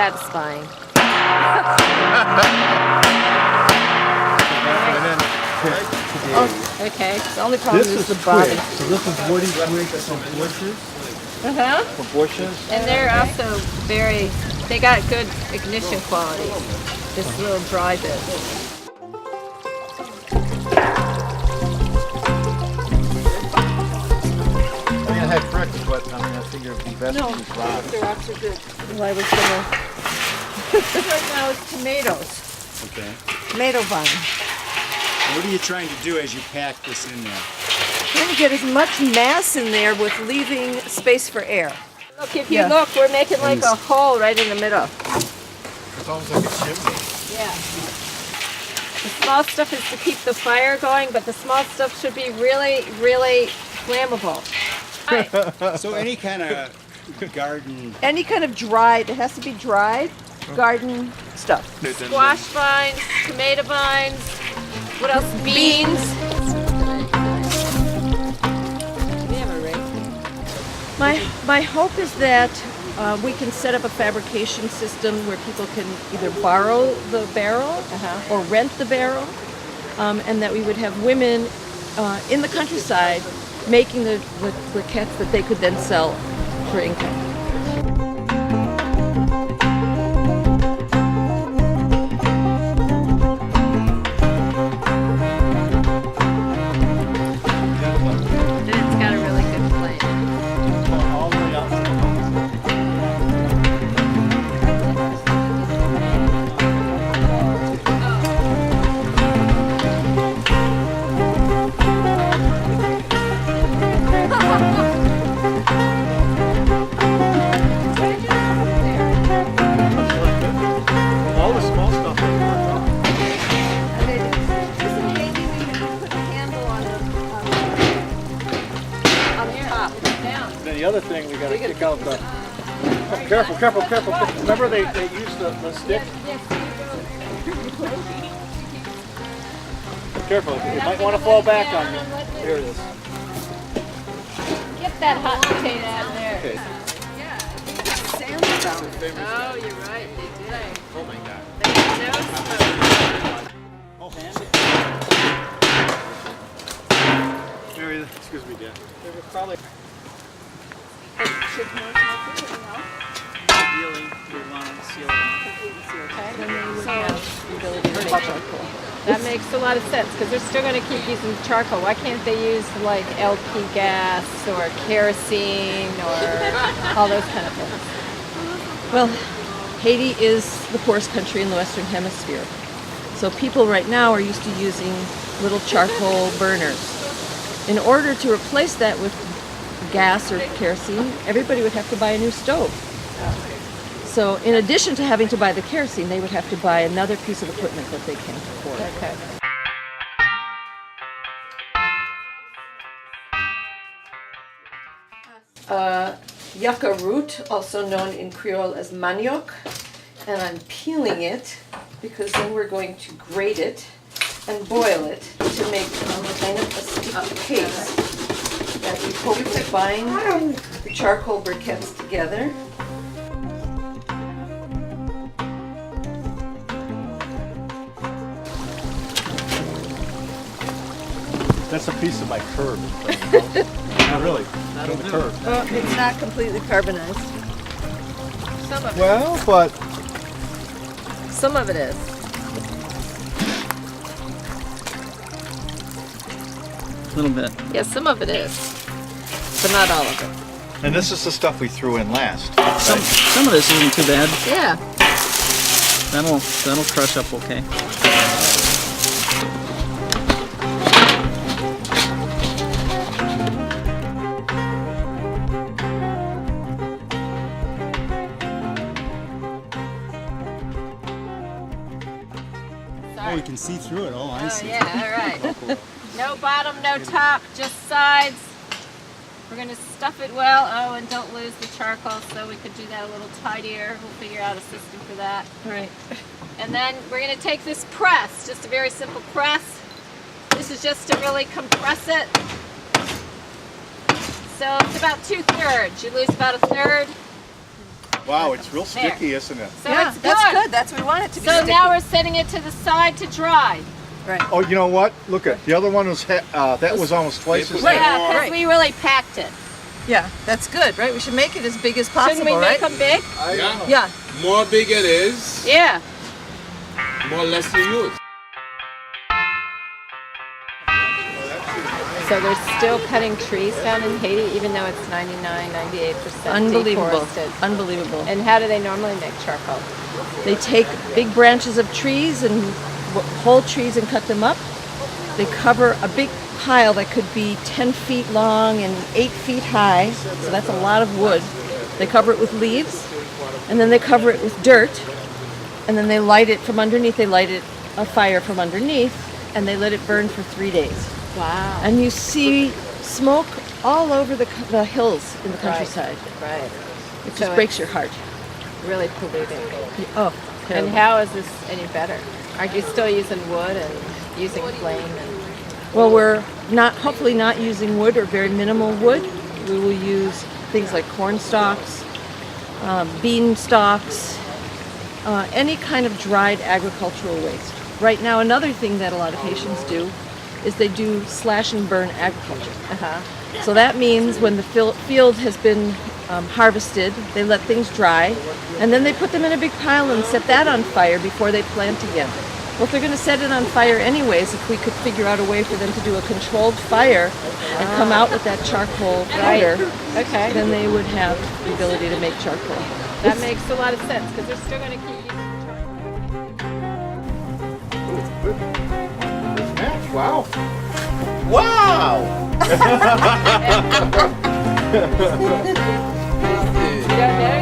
satisfying. Oh, okay. The only problem is the bottom. So this is woody twigs from bushes? From bushes? And they're also they got good ignition quality. This little dry bit. I had bricks, but I figure it'd be best to use rods. The rocks are good. Well, I was gonna. Right now it's tomatoes. Okay. Tomato vine. What are you trying to do as you pack this in there? Trying to get as much mass in there with leaving space for air. Look, if you look, we're making like a hole right in the middle. It's almost like a chimney. Yeah. The small stuff is to keep the fire going, but the small stuff should be really, really flammable. So any kind of garden... Any kind of dried, it has to be dried garden stuff. Squash vines, tomato vines, what else? Beans. My hope is that we can set up a fabrication system where people can either borrow the barrel or rent the barrel, and that we would have women in the countryside making the briquettes that they could then sell for income. It's got a really good flame. All the way out to the all the small stuff is worked off. Then the other thing we got to kick out the. Oh, careful, careful, careful! Remember they use the stick. Careful, it might want to fall back on you. There it is. Get that hot potato out of there. Okay. Oh, you're right. They did. Oh my God. They had no smoke. Oh, There it is. Excuse me, Dan. there was probably... Ideally, we want to seal it. That makes a lot of sense because they're still going to keep using charcoal. Why can't they use like LP gas or kerosene or all those kind of things? Well, Haiti is the poorest country in the Western Hemisphere. So people right now are used to using little charcoal burners. In order to replace that with gas or kerosene, everybody would have to buy a new stove. So in addition to having to buy the kerosene, they would have to buy another piece of equipment that they can't afford. Yucca root, also known in Creole as manioc, and I'm peeling it because then we're going to grate it and boil it to make kind of a sticky paste that we hope will bind the charcoal briquettes together. That's a piece of my curb. Not really. From the curb. Well, it's not completely carbonized. Some of it. Well, but Some of it is. A little bit. Yeah, some of it is, but not all of it. and this is the stuff we threw in last. Some of this isn't too bad. Yeah. That'll crush up okay. Oh, we can see through it. Oh, I see. Yeah, all right. No bottom, no top, just sides. We're going to stuff it well. Oh, and don't lose the charcoal, so we could do that a little tidier. We'll figure out a system for that. Right. And then we're going to take this press, just a very simple press. This is just to really compress it. So it's about 2/3. You lose about 1/3. Wow, it's real sticky, isn't it? So Yeah, it's that's good. good. That's what we want it to be. So sticky. now we're setting it to the side to dry. Right. Oh, you know what? Look at the other one was that was almost twice as Right. thick. Yeah, because Right. we really packed it. Yeah, that's good, right? We should make it as big as possible, Shouldn't we make right? them big? Yeah. Yeah. More big it is, Yeah. more less you use. So they're still cutting trees down in Haiti, even though it's 99, 98% Unbelievable. deforested. Unbelievable. And how do they normally make charcoal? They take big branches of trees and whole trees and cut them up. They cover a big pile that could be 10 feet long and 8 feet high, so that's a lot of wood. They cover it with leaves, and then they cover it with dirt, and then they light it from underneath. They light it a fire from underneath, and they let it burn for 3 days. Wow. And you see smoke all over the hills in the countryside. Right. It So just breaks your heart. Really polluting. Oh, And terrible. how is this any better? Are you still using wood and using flame? And Well, we're hopefully not using wood or very minimal wood. We will use things like corn stalks, bean stalks, any kind of dried agricultural waste. Right now, another thing that a lot of Haitians do is they do slash and burn agriculture. So that means when the field has been harvested, they let things dry, and then they put them in a big pile and set that on fire before they plant again. Well, if they're going to set it on fire anyways, if we could figure out a way for them to do a controlled fire and come out with that charcoal powder, Okay. then they would have the ability to make charcoal. That makes a lot of sense because they're still going to keep using charcoal. Wow. Wow! You don't know?